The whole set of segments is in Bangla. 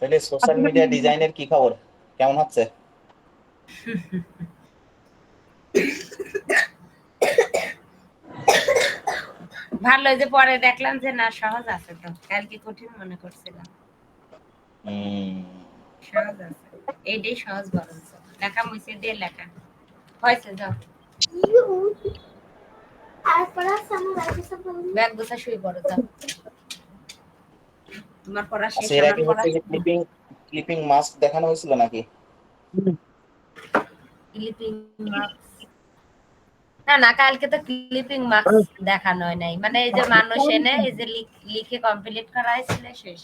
তাহলে সোশ্যাল মিডিয়া ডিজাইনের কি খবর, কেমন হচ্ছে? ভালো, যে পরে দেখলাম যে না সহজ আছে, তো কালকে কঠিন মনে করছিলাম। সহজ আছে, এইটাই সহজ বরঞ্চ। লেখা মুছে দিয়ে লেখা হয়েছে, যাও ব্যাগ গোছা শুয়ে পড়ো, যাও। তোমার পড়া শেষ, আচ্ছা, এর আমার আগে পড়া হচ্ছে যে ক্লিপিং ক্লিপিং মাস্ক দেখানো হয়েছিল নাকি? ক্লিপিং মার্কস না না, কালকে তো ক্লিপিং মার্কস দেখানো হয় নাই, মানে এই যে মানুষ এনে এই যে লিখে কমপ্লিট করা হয়েছিল শেষ।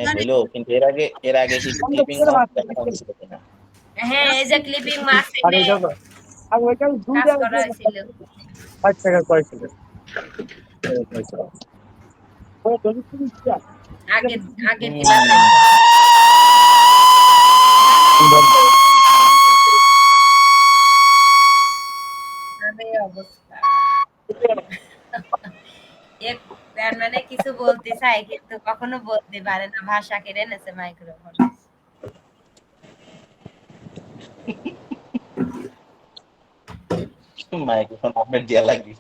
হ্যাঁ হইলো, কিন্তু এর আগে কি ক্লিপিং মাস্ক দেখানো হয়েছিল কিনা? হ্যাঁ, এই যে ক্লিপিং মার্কস এনে কাজ করা হয়েছিল। আগে আগের দিন আছে অবস্থা। মানে কিছু বলতে চাই কিন্তু কখনো বলতে পারে না, ভাষা কেড়ে নেছে মাইক্রোফোন। মাইক্রোফোন আপনার দেয়া লাগবে।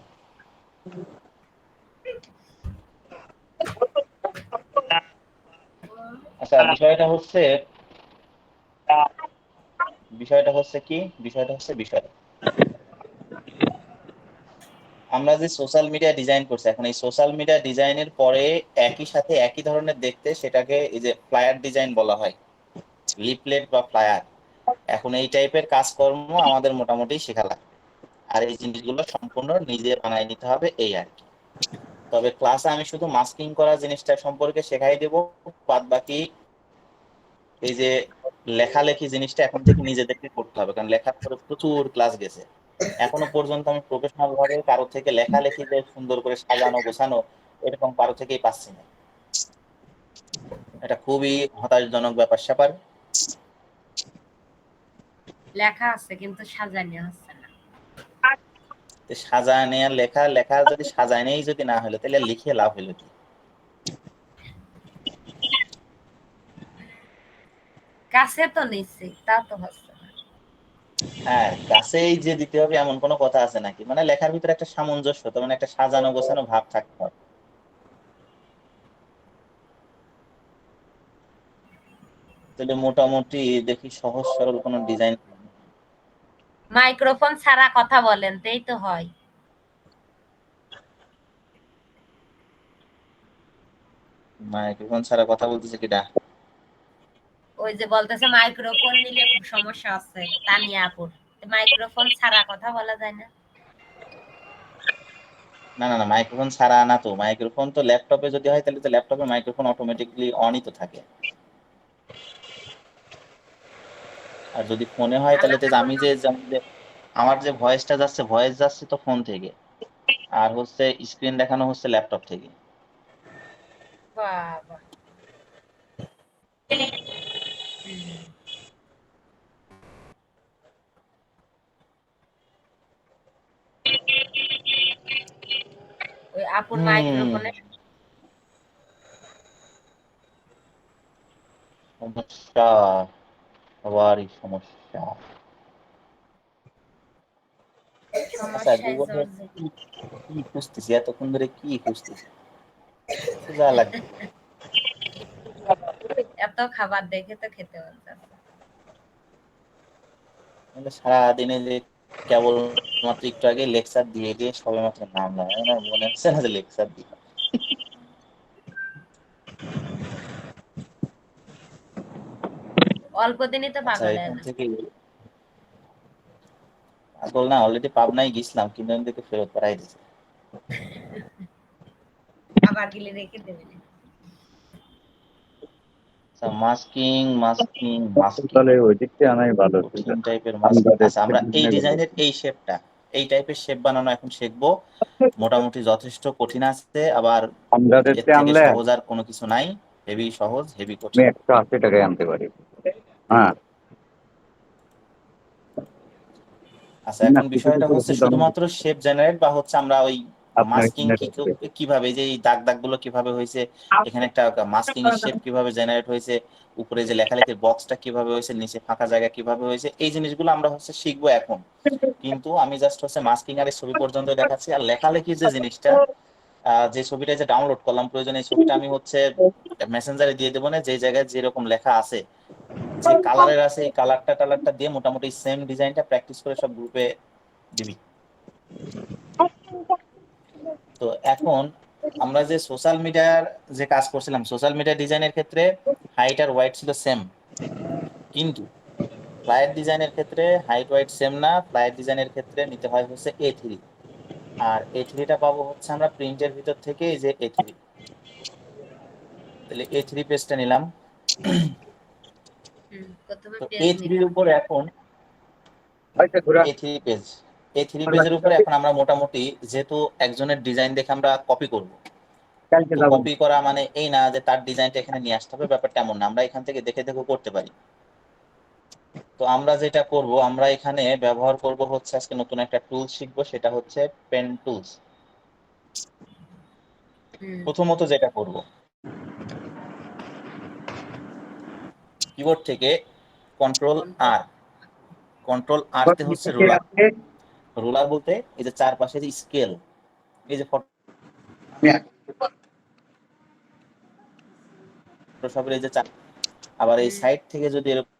আচ্ছা, বিষয়টা হচ্ছে আমরা যে সোশ্যাল মিডিয়া ডিজাইন করছি, এখন এই সোশ্যাল মিডিয়া ডিজাইনের পরে একই সাথে একই ধরনের দেখতে, সেটাকে এই যে ফ্লায়ার ডিজাইন বলা হয়, লিফলেট বা ফ্লায়ার। এখন এই টাইপের কাজকর্ম আমাদের মোটামুটি শেখা লাগে, আর এই জিনিসগুলো সম্পূর্ণ নিজে বানায় নিতে হবে, এই আর কি। তবে ক্লাসে আমি শুধু মাস্কিং করা জিনিসটা সম্পর্কে শেখাই দেব, বাদ বাকি এই যে লেখালেখি জিনিসটা এখন থেকে নিজেদেরকে করতে হবে, কারণ লেখার পরে প্রচুর ক্লাস গেছে। এখনো পর্যন্ত আমি প্রফেশনাল ভাবে কারো থেকে লেখালেখি যে সুন্দর করে সাজানো গোছানো, এরকম কারো থেকেই পাচ্ছি না। এটা খুবই হতাশজনক ব্যাপার স্যাপার। লেখা আছে কিন্তু সাজানো হচ্ছে না। সাজায় নেওয়ার লেখা যদি সাজায় নেই যদি না হলো, তাহলে লিখে লাভ হলো কি? কাছে তো নিচ্ছি, তা তো হচ্ছে না। হ্যাঁ, কাছেই যে দিতে হবে এমন কোনো কথা আছে নাকি? মানে লেখার ভিতরে একটা সামঞ্জস্য, তো মানে একটা সাজানো গোছানো ভাব থাকতে হবে। তাহলে মোটামুটি দেখি সহজ সরল কোনো ডিজাইন। মাইক্রোফোন ছাড়া কথা বলেন, তাই তো হয়। মাইক্রোফোন ছাড়া কথা বলতেছে কিটা? ওই যে বলতেছে মাইক্রোফোন নিলে খুব সমস্যা আছে তানিয়া আপুর, মাইক্রোফোন ছাড়া কথা বলা যায় না। না না না, মাইক্রোফোন ছাড়া না তো। মাইক্রোফোন তো ল্যাপটপে যদি হয়, তাহলে তো ল্যাপটপে মাইক্রোফোন অটোমেটিকলি অনই তো থাকে। আর যদি ফোনে হয়, তাহলে তো আলাদা আমি কোনো যে যেমন যে আমার যে ভয়েসটা যাচ্ছে, ভয়েস যাচ্ছে তো ফোন থেকে, আর হচ্ছে স্ক্রিন দেখানো হচ্ছে ল্যাপটপ থেকে। বাবা। হুম। ওই আপুর হুম, মাইক্রোফোনে সমস্যা, সবারই সমস্যা। আচ্ছা, সমস্যায় গুগলে জর্জরিত। কি কি খুঁজতেছি এতক্ষণ ধরে, কি খুঁজতেছি? খোঁজা লাগবে। এত খাবার দেখে তো খেতে মন চাচ্ছে। মানে সারাদিনে যে কেবল মাত্র একটু আগে লেকচার দিয়ে দিয়ে সবে মাত্র নামলাম, আমার মনে হচ্ছে না যে লেকচার দিই। অল্প দিনই তো আচ্ছা, পাগল হয় এখান না। থেকে পাগল না, অলরেডি পাবনায় গেছিলাম, কিন্তু আমি দেখে ফেরত পাঠাই দিয়েছি। আবার গিলে রেখে দেবে না। আচ্ছা, মাস্কিং মাস্কিং মাস্কিং, তাহলে ওই দিকটা আনাই ভালো ছিল। কঠিন টাইপের মাস্কিং। আমজাদের আচ্ছা, আমরা এই ডিজাইনের এই শেপটা, এই টাইপের শেপ বানানো এখন শিখবো। মোটামুটি যথেষ্ট কঠিন আছে, আবার আমজাদের এর চেয়ে থেকে আনলে সহজ আর কোনো কিছু নাই। হেভি সহজ, হেভি আমি কঠিন। 180 টাকায় আনতে পারি। হ্যাঁ, আচ্ছা, না এখন কিছু বিষয়টা কিছু হচ্ছে ওষুধ আমি শুধুমাত্র শেপ জেনারেট, বা হচ্ছে আমরা ওই আপনার মাস্কিং নেটওয়ার্কে কিভাবে, যে এই দাগ গুলো কিভাবে হয়েছে, এখানে একটা মাস্কিং এর শেপ কিভাবে জেনারেট হয়েছে, উপরে যে লেখালেখির বক্সটা কিভাবে হয়েছে, নিচে ফাঁকা জায়গা কিভাবে হয়েছে, এই জিনিসগুলো আমরা শিখবো এখন। কিন্তু আমি জাস্ট মাস্কিং আর এই ছবি পর্যন্ত দেখাচ্ছি। আর লেখালেখির যে জিনিসটা, যে ছবিটা যে ডাউনলোড করলাম, প্রয়োজনে এই ছবিটা আমি মেসেঞ্জারে দিয়ে দেবো না, যে জায়গায় যেরকম লেখা আছে, যে কালারের আছে, এই টালারটা দিয়ে মোটামুটি সেম ডিজাইনটা প্র্যাকটিস করে সব গ্রুপে দিবি। তো এখন আমরা যে সোশ্যাল মিডিয়ার যে কাজ করছিলাম, সোশ্যাল মিডিয়া ডিজাইনের ক্ষেত্রে হাইট আর ওয়াইড ছিল সেম, কিন্তু ফ্লায়ার ডিজাইনের ক্ষেত্রে হাইট ওয়াইড সেম না। ফ্লায়ার ডিজাইনের ক্ষেত্রে নিতে হয় A3, আর A3টা পাবো আমরা প্রিন্টের ভিতর থেকে, এই যে A3। তাহলে A3 পেজটা নিলাম। প্রথমে তো পেজ A3 এর নিলাম। উপর এখন A3 পেজ, A3 পেজের উপরে এখন আমরা মোটামুটি, যেহেতু একজনের ডিজাইন দেখে আমরা কপি করব, তো কপি করা মানে এই না যে তার ডিজাইনটা এখানে নিয়ে আসতে হবে, ব্যাপারটা এমন না, আমরা এখান থেকে দেখে দেখে করতে পারি। তো আমরা যেটা করব, আমরা এখানে ব্যবহার করব আজকে নতুন একটা টুল শিখবো, সেটা পেন টুলস। প্রথমত যেটা করব, কিবোর্ড থেকে কন্ট্রোল আর তে রুলার। রুলার বলতে এই যে চারপাশে যে স্কেল, এই যে ফটোশপের এই যে আবার এই সাইড থেকে যদি এরকম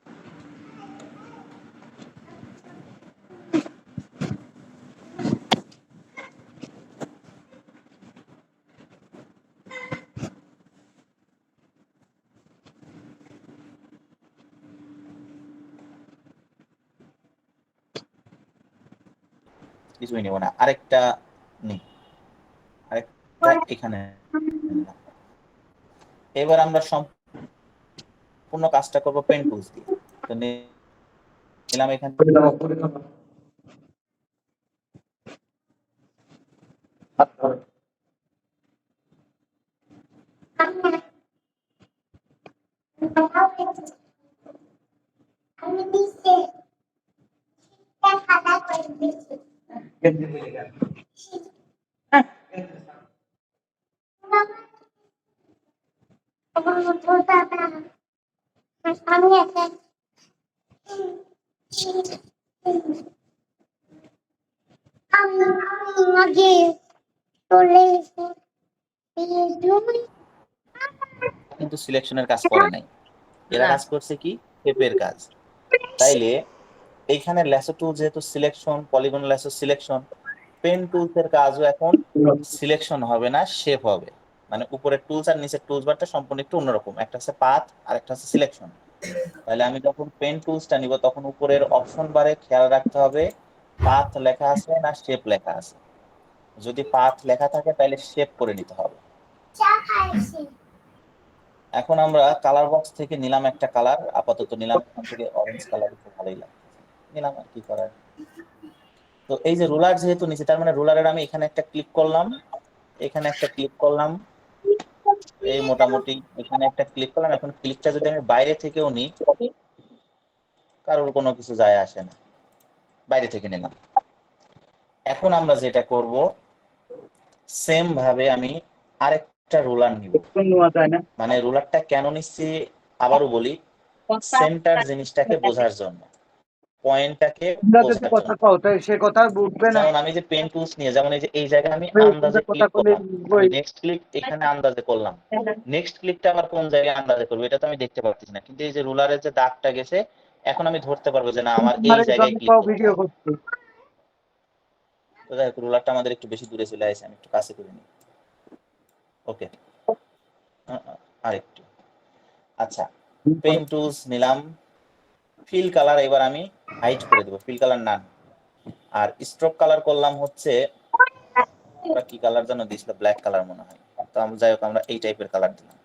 কিছুই নেব না, আরেকটা নেই, আরেকটা এখানে নিলাম। এবার আমরা সম্পূর্ণ কাজটা করব পেন টুলস দিয়ে। তো নিলাম এখান কিন্তু সিলেকশনের কাজ করে নাই, এরা কাজ করছে কি শেপের কাজ। তাইলে এইখানে ল্যাসো টুল যেহেতু selection, polygon lasso selection, pen tools এর কাজও এখন সিলেকশন হবে না, শেপ হবে। মানে উপরের টুলস আর নিচের টুলস বারটা সম্পূর্ণ একটু অন্যরকম, একটা পাথ আর একটা সিলেকশন। তাহলে আমি যখন পেন টুলসটা নিব, তখন উপরের অপশন বারে খেয়াল রাখতে হবে পাথ লেখা আছে না শেপ লেখা আছে। যদি পাথ লেখা থাকে তাহলে শেপ করে নিতে হবে। এখন আমরা কালার বক্স থেকে নিলাম একটা কালার, আপাতত নিলাম এখান থেকে অরেঞ্জ কালার, একটু ভালোই লাগছে, নিলাম আর কি করার। তো এই যে রুলার যেহেতু নিচে, তার মানে রুলারের আমি এখানে একটা ক্লিক করলাম, এখানে একটা ক্লিক করলাম, এই মোটামুটি এখানে একটা ক্লিক করলাম। এখন ক্লিকটা যদি আমি বাইরে থেকেও নিই, কারোর কোনো কিছু যায় আসে না, বাইরে থেকে নিলাম। এখন আমরা যেটা করব, সেম ভাবে আমি আরেকটা রুলার নিব। মানে রুলারটা কেন নিচ্ছি আবারও বলি, সেন্টার জিনিসটাকে বোঝার জন্য, পয়েন্টটাকে বোঝার জন্য। যেমন আমি যে পেন টুলস নিয়ে, যেমন এই যে এই জায়গায় আমি আন্দাজে ক্লিক করলাম, আমি নেক্সট ক্লিক এখানে আন্দাজে করলাম, নেক্সট ক্লিকটা আবার কোন জায়গায় আন্দাজে করবো এটা তো আমি দেখতে পাচ্ছি না। কিন্তু এই যে রুলারের যে দাগটা গেছে, এখন আমি ধরতে পারবো যে না আমার এই জায়গায় ক্লিক করতে হবে। তো দেখো রুলারটা আমাদের একটু বেশি দূরে চলে আসে, আমি একটু কাছে করে নিই। ওকে, আরেকটু। আচ্ছা, পেন টুলস নিলাম, ফিল কালার এবার আমি হাইড করে দেবো, ফিল কালার নান। আর স্ট্রোক কালার করলাম ওরা কি কালার যেন দিছিল, ব্ল্যাক কালার মনে হয়। তো যাই হোক, আমরা এই টাইপের কালার দিলাম।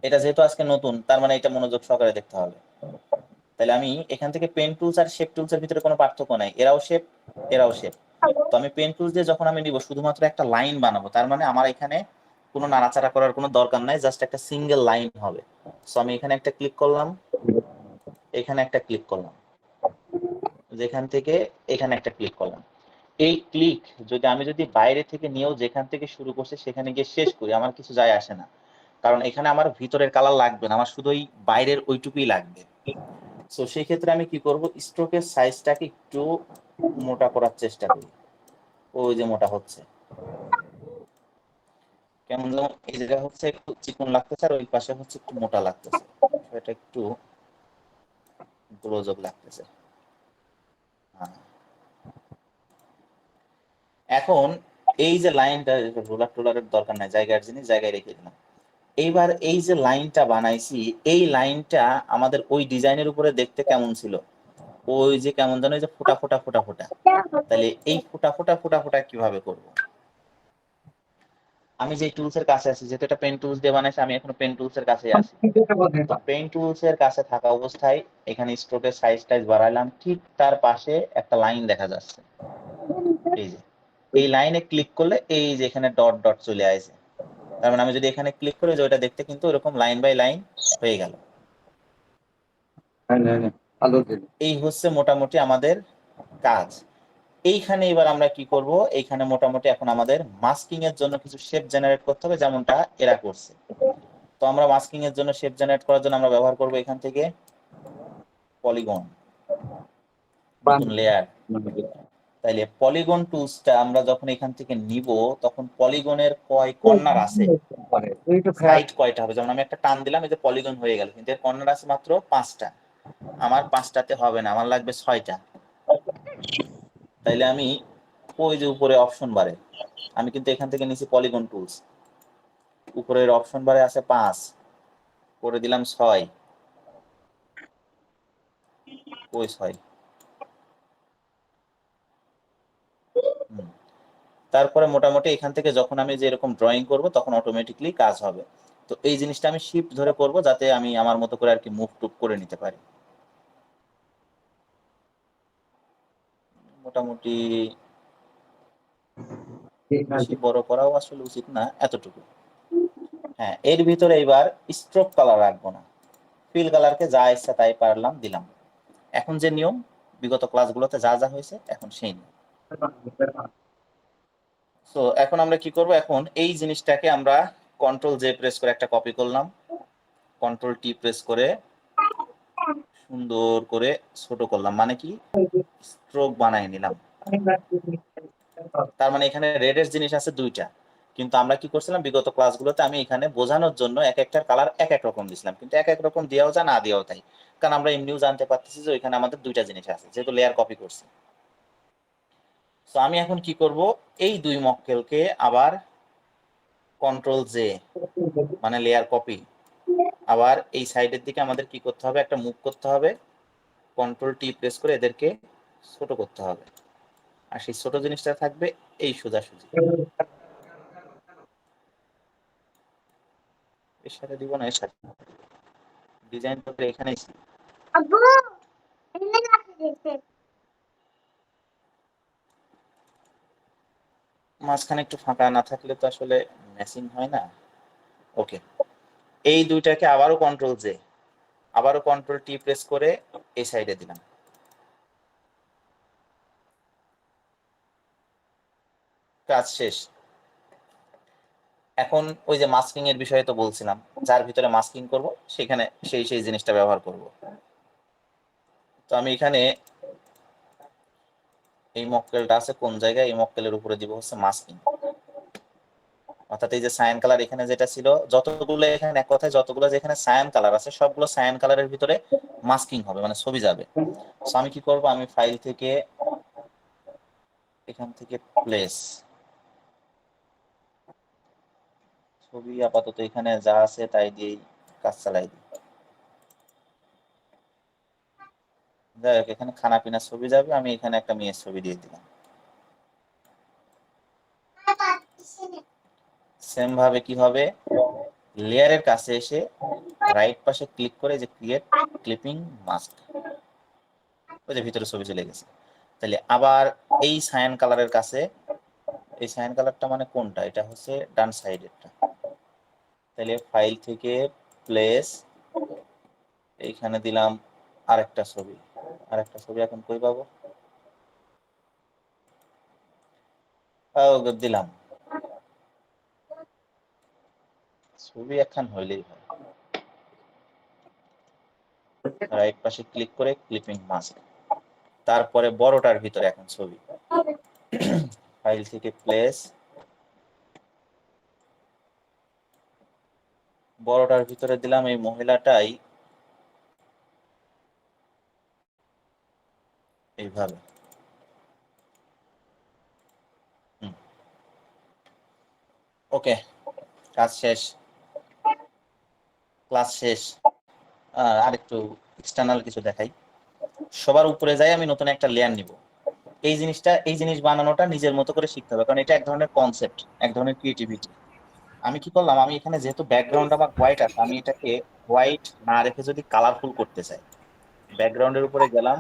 এটা যেহেতু আজকে নতুন, তার মানে এটা মনোযোগ সহকারে দেখতে হবে। তাহলে আমি এখান থেকে পেন টুলস আর শেপ টুলস এর ভিতরে কোনো পার্থক্য নাই, এরাও শেপ এরাও শেপ। তো আমি পেন টুলস দিয়ে যখন আমি নিব, শুধুমাত্র একটা লাইন বানাবো, তার মানে আমার এখানে কোনো নাড়াচাড়া করার কোনো দরকার নাই, জাস্ট একটা সিঙ্গেল লাইন হবে। সো আমি এখানে একটা ক্লিক করলাম, এখানে একটা ক্লিক করলাম, যেখান থেকে এখানে একটা ক্লিক করলাম। এই ক্লিক যদি আমি বাইরে থেকে নিয়েও যেখান থেকে শুরু করছে সেখানে গিয়ে শেষ করি, আমার কিছু যায় আসে না, কারণ এখানে আমার ভিতরের কালার লাগবে না, আমার শুধু ওই বাইরের ওইটুকুই লাগবে। সো সেই ক্ষেত্রে আমি কি করব, স্ট্রোকের সাইজটাকে একটু মোটা করার চেষ্টা করি। ওই যে মোটা হচ্ছে, কেমন যেন এই জায়গা হচ্ছে একটু চিকন লাগতেছে আর ওই পাশে হচ্ছে একটু মোটা লাগতেছে, এটা একটু গোলযোগ লাগতেছে। হ্যাঁ, এখন এই যে লাইনটা, রোলার টোলারের দরকার নাই, জায়গার জিনিস জায়গায় রেখে দিলাম। এইবার এই যে লাইনটা বানাইছি, এই লাইনটা আমাদের ওই ডিজাইনের উপরে দেখতে কেমন ছিল, ওই যে কেমন যেন, ওই যে ফোটা ফোটা ফোটা ফোটা। তাহলে এই ফোটা ফোটা ফোটা ফোটা কিভাবে করব? আমি যে টুলস এর কাছে আছি, যেহেতু এটা পেন টুলস দিয়ে বানাইছি, আমি এখন পেন টুলস এর কাছে আছি। তো পেন টুলস এর কাছে থাকা অবস্থায় এখানে স্ট্রোকের সাইজ টাইজ বাড়াইলাম, ঠিক তার পাশে একটা লাইন দেখা যাচ্ছে, এই যে এই লাইনে ক্লিক করলে এই যে এখানে ডট ডট চলে আসে, তার মানে আমি যদি এখানে ক্লিক করি, যে ওটা দেখতে কিন্তু এরকম লাইন বাই লাইন হয়ে গেল। এই হচ্ছে মোটামুটি আমাদের কাজ। এইখানে এবার আমরা কি করব, এইখানে মোটামুটি এখন আমাদের মাস্কিং এর জন্য কিছু শেপ জেনারেট করতে হবে, যেমনটা এরা করছে। তো আমরা মাস্কিং এর জন্য শেপ জেনারেট করার জন্য আমরা ব্যবহার করব এখান থেকে পলিগন, নতুন লেয়ার। তাইলে পলিগন টুলসটা আমরা যখন এখান থেকে নিব, তখন পলিগনের কয় কর্নার আছে, সাইড কয়টা হবে, যেমন আমি একটা টান দিলাম, এই যে পলিগন হয়ে গেল, কিন্তু এর কর্নার আছে মাত্র 5টা। আমার 5টাতে হবে না, আমার লাগবে 6টা। তাইলে আমি ওই যে উপরে অপশন বারে, আমি কিন্তু এখান থেকে নিছি পলিগন টুলস, উপরের অপশন বারে আছে 5, করে দিলাম 6, ওই 6। তারপরে মোটামুটি এখান থেকে যখন আমি যে এরকম ড্রয়িং করব, তখন অটোমেটিকলি কাজ হবে। তো এই জিনিসটা আমি শিফট ধরে করব, যাতে আমি আমার মতো করে আর কি মুভ টুভ করে নিতে পারি। মোটামুটি বেশি বড় করাও আসলে উচিত না, এতটুকু। হ্যাঁ, এর ভিতরে এবার স্ট্রোক কালার রাখবো না, ফিল কালারকে যা ইচ্ছা তাই পারলাম দিলাম। এখন যে নিয়ম, বিগত ক্লাসগুলোতে যা যা হয়েছে এখন সেই নিয়ম। তো এখন আমরা কি করব, এখন এই জিনিসটাকে আমরা কন্ট্রোল জে প্রেস করে একটা কপি করলাম, কন্ট্রোল টি প্রেস করে সুন্দর করে ছোট করলাম, মানে কি স্ট্রোক বানাই নিলাম। তার মানে এখানে রেডের জিনিস আছে 2টা, কিন্তু আমরা কি করছিলাম বিগত ক্লাসগুলোতে, আমি এখানে বোঝানোর জন্য এক একটার কালার এক এক রকম দিছিলাম, কিন্তু এক এক রকম দেওয়াও যায় না দেওয়াও তাই, কারণ আমরা এমনিও জানতে পারতেছি যে ওইখানে আমাদের 2টা জিনিস আছে, যেহেতু লেয়ার কপি করছি। তো আমি এখন কি করব, এই 2 মক্কেলকে আবার কন্ট্রোল জে, মানে লেয়ার কপি, আবার এই সাইডের দিকে আমাদের কি করতে হবে, একটা মুভ করতে হবে, কন্ট্রোল টি প্রেস করে এদেরকে ছোট করতে হবে, আর সেই ছোট জিনিসটা থাকবে এই সোজাসুজি। এর সাথে দিব না, এর সাথে ডিজাইন করতে এখানেই ছিল। মাঝখানে একটু ফাঁকা না থাকলে তো আসলে ম্যাচিং হয় না। ওকে, এই 2টাকে আবারও কন্ট্রোল জে, আবারও কন্ট্রোল টি প্রেস করে এই সাইডে দিলাম, কাজ শেষ। এখন ওই যে মাস্কিং এর বিষয়ে তো বলছিলাম, যার ভিতরে মাস্কিং করব সেখানে সেই জিনিসটা ব্যবহার করব। তো আমি এখানে এই মক্কেলটা আছে কোন জায়গায়, এই মক্কেলের উপরে দিব হচ্ছে মাস্কিং, অর্থাৎ এই যে সায়ান কালার এখানে যেটা ছিল, যতগুলো এখানে, এক কথায় যতগুলো যেখানে সায়ান কালার আছে সবগুলো সায়ান কালারের ভিতরে মাস্কিং হবে, মানে ছবি যাবে। তো আমি কি করব, আমি ফাইল থেকে এখান থেকে প্লেস ছবি, আপাতত এখানে যা আছে তাই দিয়েই কাজ চালাই দিই। যাই হোক, এখানে খানা পিনার ছবি যাবে, আমি এখানে একটা মেয়ের ছবি দিয়ে দিলাম। সেম ভাবে কি হবে, লেয়ারের কাছে এসে রাইট পাশে ক্লিক করে যে ক্রিয়েট ক্লিপিং মাস্ক, ওই যে ভিতরে ছবি চলে গেছে। তাহলে আবার এই সায়ান কালারের কাছে, এই সায়ান কালারটা মানে কোনটা, এটা হচ্ছে ডান সাইডেরটা। তাহলে ফাইল থেকে প্লেস, এইখানে দিলাম আরেকটা ছবি, আরেকটা ছবি এখন কই পাবো, দিলাম ছবি একখান হইলেই হয়। রাইট পাশে ক্লিক করে ক্লিপিং মাস্ক, তারপরে বড়টার ভিতরে এখন ছবি, ফাইল থেকে প্লেস, বড়টার ভিতরে দিলাম এই মহিলাটাই এইভাবে। ওকে, কাজ শেষ, ক্লাস শেষ। আরেকটু এক্সটার্নাল কিছু দেখাই। সবার উপরে যাই আমি নতুন একটা লেয়ার নিব। এই জিনিস বানানোটা নিজের মতো করে শিখতে হবে, কারণ এটা এক ধরনের কনসেপ্ট, এক ধরনের ক্রিয়েটিভিটি। আমি কি করলাম, আমি এখানে যেহেতু ব্যাকগ্রাউন্ড আমার হোয়াইট আছে, আমি এটাকে হোয়াইট না রেখে যদি কালারফুল করতে চাই, ব্যাকগ্রাউন্ডের উপরে গেলাম,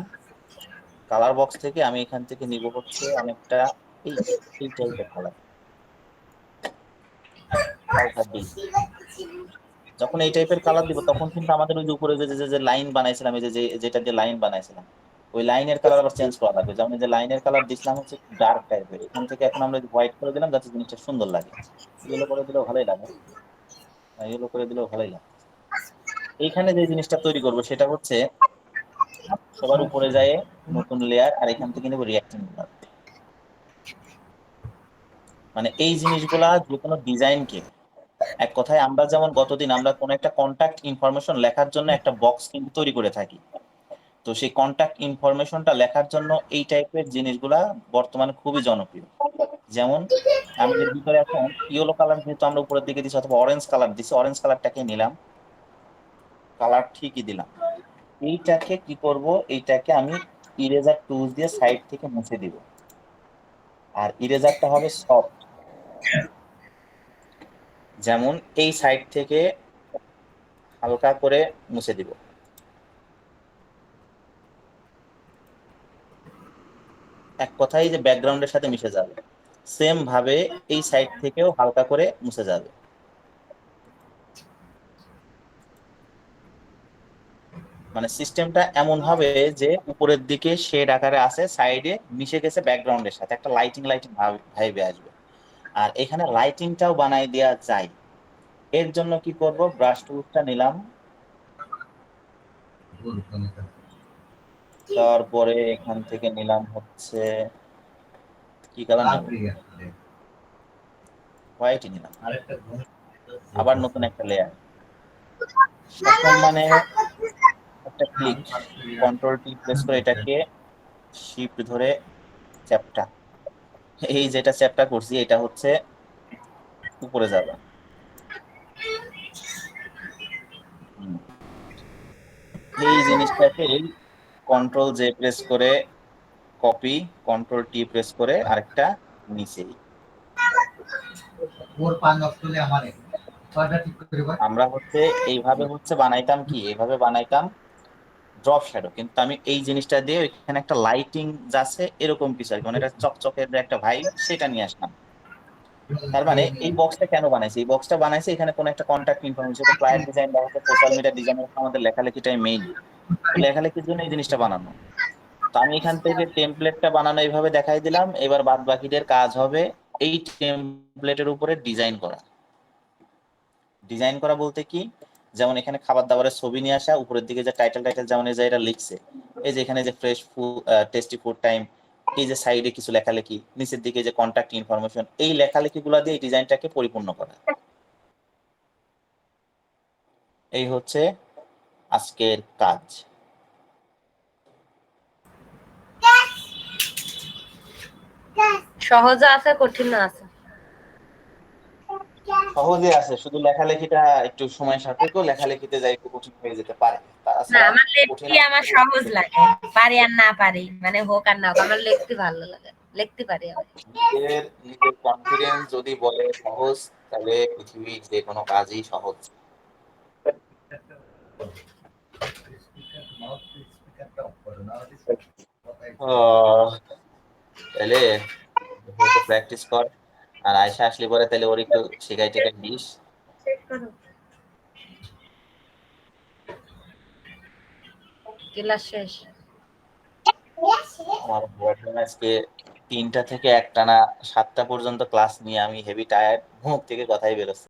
কালার বক্স থেকে আমি এখান থেকে নিব হচ্ছে অনেকটা এই এই টাইপের কালার, হালকা ডিপ। যখন এই টাইপের কালার দিব তখন কিন্তু আমাদের ওই যে উপরে যে লাইন বানাইছিলাম, এই যেটা দিয়ে লাইন বানাইছিলাম, ওই লাইনের কালার আবার চেঞ্জ করা লাগবে। যেমন এই যে লাইনের কালার দিছিলাম হচ্ছে ডার্ক টাইপের, এখান থেকে এখন আমরা হোয়াইট করে দিলাম যাতে জিনিসটা সুন্দর লাগে। ইয়েলো করে দিলেও ভালোই লাগে, ইয়েলো করে দিলেও ভালোই লাগে। এইখানে যে জিনিসটা তৈরি করবো সেটা হচ্ছে সবার উপরে যায় নতুন লেয়ার, আর এখান থেকে নেবো রিয়াক্টিং লেয়ার। মানে এই জিনিসগুলা যে কোনো ডিজাইনকে, এক কথায় আমরা যেমন গতদিন আমরা কোনো একটা কন্টাক্ট ইনফরমেশন লেখার জন্য একটা বক্স কিন্তু তৈরি করে থাকি, তো সেই কন্টাক্ট ইনফরমেশনটা লেখার জন্য এই টাইপের জিনিসগুলা বর্তমানে খুবই জনপ্রিয়। যেমন আমি এর ভিতরে এখন ইয়েলো কালার যেহেতু আমরা উপরের দিকে দিচ্ছি অথবা অরেঞ্জ কালার দিচ্ছি, অরেঞ্জ কালারটাকে নিলাম, কালার ঠিকই দিলাম। এইটাকে কি করব, এইটাকে আমি ইরেজার টুলস দিয়ে সাইড থেকে মুছে দিব, আর ইরেজারটা হবে সফট। যেমন এই সাইড থেকে হালকা করে মুছে দিব, এক কথায় যে ব্যাকগ্রাউন্ডের সাথে মিশে যাবে। সেম ভাবে এই সাইড থেকেও হালকা করে মুছে যাবে। মানে সিস্টেমটা এমন হবে যে উপরের দিকে শেড আকারে আছে, সাইডে মিশে গেছে ব্যাকগ্রাউন্ডের সাথে, একটা লাইটিং লাইটিং ভাইবে আসবে। আর এখানে লাইটিংটাও বানাই দেওয়া যায়। এর জন্য কি করব, ব্রাশ টুলসটা নিলাম, তারপরে এখান থেকে নিলাম হচ্ছে কি কালার নেব, হোয়াইটই নিলাম, আবার নতুন একটা লেয়ার। এখন মানে একটা ক্লিক, কন্ট্রোল টি প্রেস করে এটাকে শিফট ধরে চ্যাপটা, এই যেটা চ্যাপটা করছি এটা হচ্ছে উপরে যাবে। হুম। এই জিনিসটাকে কন্ট্রোল জে প্রেস করে কপি, কন্ট্রোল টি প্রেস করে আরেকটা নিচেই। আমরা হচ্ছে এইভাবে হচ্ছে বানাইতাম কি, এইভাবে বানাইতাম ড্রপ শ্যাডো, কিন্তু আমি এই জিনিসটা দিয়ে এখানে একটা লাইটিং যাচ্ছে এরকম কিছু আর কি, মানে এটা চকচকের যে একটা ভাইব সেটা নিয়ে আসলাম। তার মানে এই বক্সটা কেন বানাইছি, এই বক্সটা বানাইছি এখানে কোনো একটা কন্ট্যাক্ট ইনফরমেশন, ফ্লায়ার ডিজাইন বা হচ্ছে সোশ্যাল মিডিয়া ডিজাইনের আমাদের লেখালেখিটাই মেইন, তো লেখালেখির জন্য এই জিনিসটা বানানো। তো আমি এখান থেকে টেমপ্লেটটা বানানো এইভাবে দেখাই দিলাম, এবার বাদ বাকিদের কাজ হবে এই টেমপ্লেটের উপরে ডিজাইন করা। ডিজাইন করা বলতে কি, যেমন এখানে খাবার দাবারের ছবি নিয়ে আসা, উপরের দিকে যে টাইটেল টাইটেল যেমন এই যে এটা লিখছে, এই যে এখানে যে fresh food, tasty food time, এই যে সাইডে কিছু লেখালেখি, নিচের দিকে যে কন্ট্যাক্ট ইনফরমেশন, এই লেখালেখি গুলা দিয়ে এই ডিজাইনটাকে পরিপূর্ণ করা। এই হচ্ছে আজকের কাজ। সহজ আছে, কঠিন আছে? সহজে আছে, শুধু লেখালেখিটা একটু সময় সাপেক্ষ, লেখালেখিতে যাই একটু কঠিন হয়ে যেতে পারে, না, তাছাড়া আমার কঠিন লিখতে আমার সহজ লাগে, পারি আর না পারি, মানে হোক আর না হোক, আমার লিখতে ভালো লাগে, লিখতে পারি আমি। নিজের নিজের কনফিডেন্স যদি বলে সহজ, তাহলে পৃথিবীর যে কোনো কাজই সহজ। তাহলে প্র্যাকটিস কর, আর আয়সা আসলে পরে তাহলে ওর একটু শেখাই টেখাই দিস। ক্লাস শেষ। আমার বয়ফ্রেন্ড আজকে 3টা থেকে একটানা 7টা পর্যন্ত ক্লাস নিয়ে আমি হেভি টায়ার্ড, মুখ থেকে কথাই বেরোচ্ছে